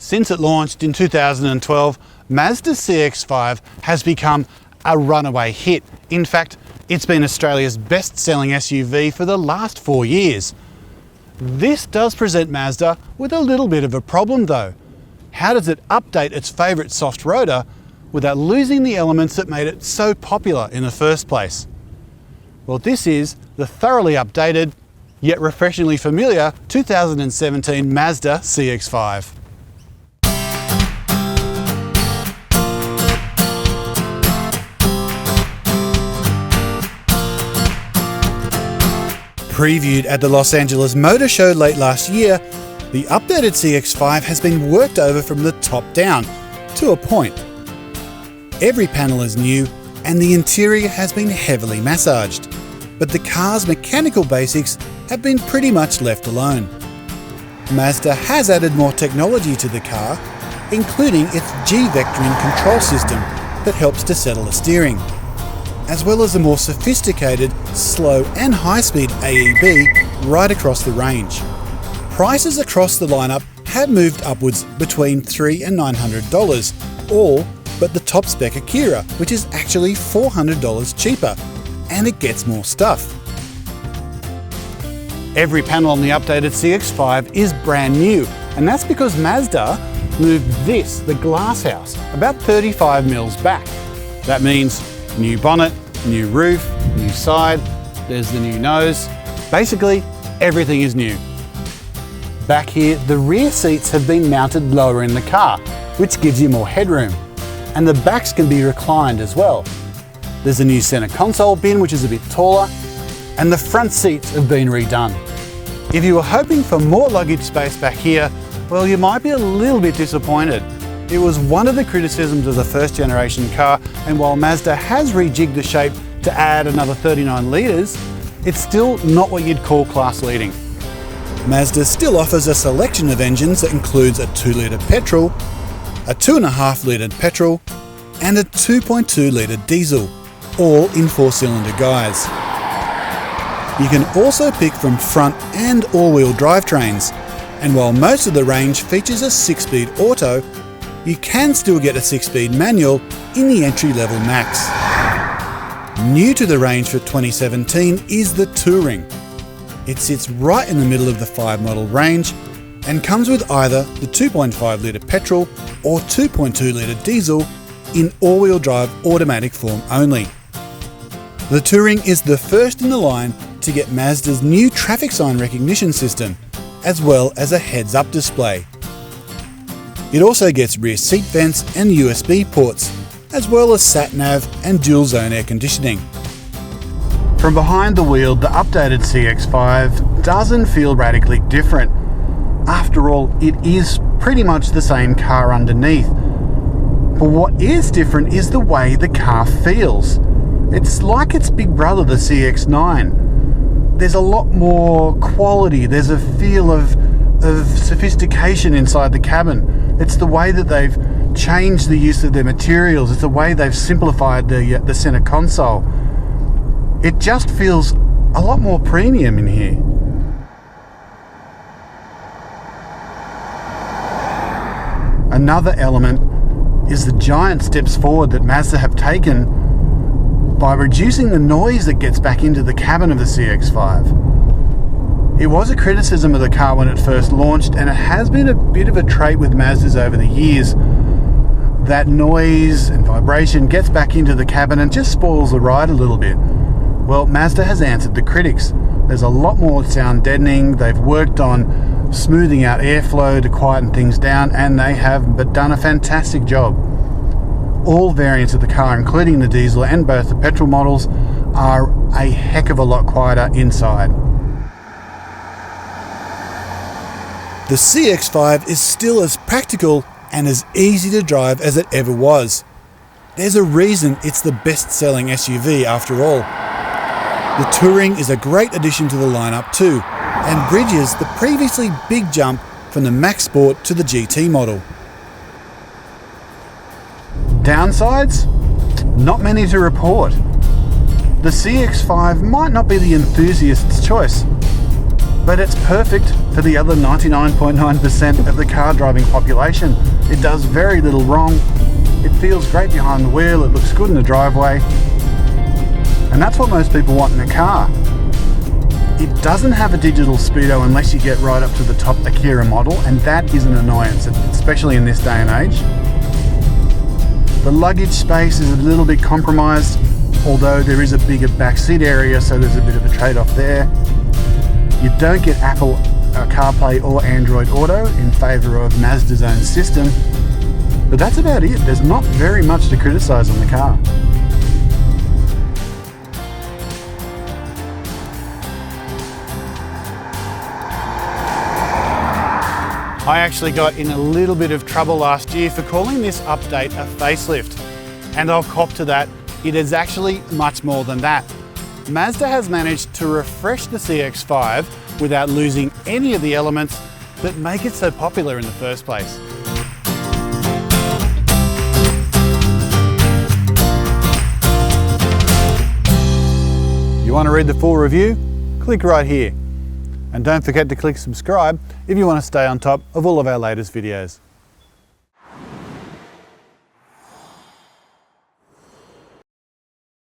Since it launched in 2012, Mazda CX-5 has become a runaway hit. In fact, it's been Australia's best-selling SUV for the last 4 years. This does present Mazda with a little bit of a problem though. How does it update its favourite soft rotor without losing the elements that made it so popular in the first place? Well, this is the thoroughly updated, yet refreshingly familiar 2017 Mazda CX-5. Previewed at the Los Angeles Motor Show late last year, the updated CX-5 has been worked over from the top down, to a point. Every panel is new and the interior has been heavily massaged, but the car's mechanical basics have been pretty much left alone. Mazda has added more technology to the car, including its G-vectoring control system that helps to settle the steering, as well as a more sophisticated slow and high-speed AEB right across the range. Prices across the lineup have moved upwards between $300 and $900, all but the top spec Akira, which is actually $400 cheaper, and it gets more stuff. Every panel on the updated CX-5 is brand new, and that's because Mazda moved this, the glass house, about 35 mils back. That means new bonnet, new roof, new side, there's the new nose. Basically, everything is new. Back here, the rear seats have been mounted lower in the car, which gives you more headroom. And the backs can be reclined as well. There's a new center console bin, which is a bit taller, and the front seats have been redone. If you were hoping for more luggage space back here, well, you might be a little bit disappointed. It was one of the criticisms of the first generation car, and while Mazda has rejigged the shape to add another 39 litres, it's still not what you'd call class leading. Mazda still offers a selection of engines that includes a 2-litre petrol, a 2.5-litre petrol, and a 2.2-litre diesel, all in 4-cylinder guise. You can also pick from front and all-wheel drivetrains, and while most of the range features a 6-speed auto, you can still get a 6-speed manual in the entry-level Max. New to the range for 2017 is the Touring. It sits right in the middle of the 5 model range and comes with either the 2.5-litre petrol or 2.2-litre diesel in all-wheel drive automatic form only. The Touring is the first in the line to get Mazda's new traffic sign recognition system, as well as a heads-up display. It also gets rear seat vents and USB ports, as well as sat-nav and dual-zone air conditioning. From behind the wheel, the updated CX-5 doesn't feel radically different. After all, it is pretty much the same car underneath. But what is different is the way the car feels. It's like its big brother, the CX-9. There's a lot more quality, there's a feel of sophistication inside the cabin. It's the way that they've changed the use of their materials, it's the way they've simplified the center console. It just feels a lot more premium in here. Another element is the giant steps forward that Mazda have taken by reducing the noise that gets back into the cabin of the CX-5. It was a criticism of the car when it first launched, and it has been a bit of a trait with Mazdas over the years. That noise and vibration gets back into the cabin and just spoils the ride a little bit. Well, Mazda has answered the critics. There's a lot more sound deadening, they've worked on smoothing out airflow to quieten things down, and they have done a fantastic job. All variants of the car, including the diesel and both the petrol models, are a heck of a lot quieter inside. The CX-5 is still as practical and as easy to drive as it ever was. There's a reason it's the best-selling SUV after all. The Touring is a great addition to the lineup too, and bridges the previously big jump from the Max Sport to the GT model. Downsides? Not many to report. The CX-5 might not be the enthusiast's choice, but it's perfect to the other 99.9% of the car driving population. It does very little wrong. It feels great behind the wheel, it looks good in the driveway. And that's what most people want in a car. It doesn't have a digital speedo unless you get right up to the top Akira model, and that is an annoyance, especially in this day and age. The luggage space is a little bit compromised, although there is a bigger backseat area, so there's a bit of a trade-off there. You don't get Apple CarPlay or Android Auto in favour of Mazda's own system, but that's about it. There's not very much to criticise on the car. I actually got in a little bit of trouble last year for calling this update a facelift, and I'll cop to that. It is actually much more than that. Mazda has managed to refresh the CX-5 without losing any of the elements that make it so popular in the first place. You want to read the full review? Click right here. And don't forget to click subscribe if you want to stay on top of all of our latest videos.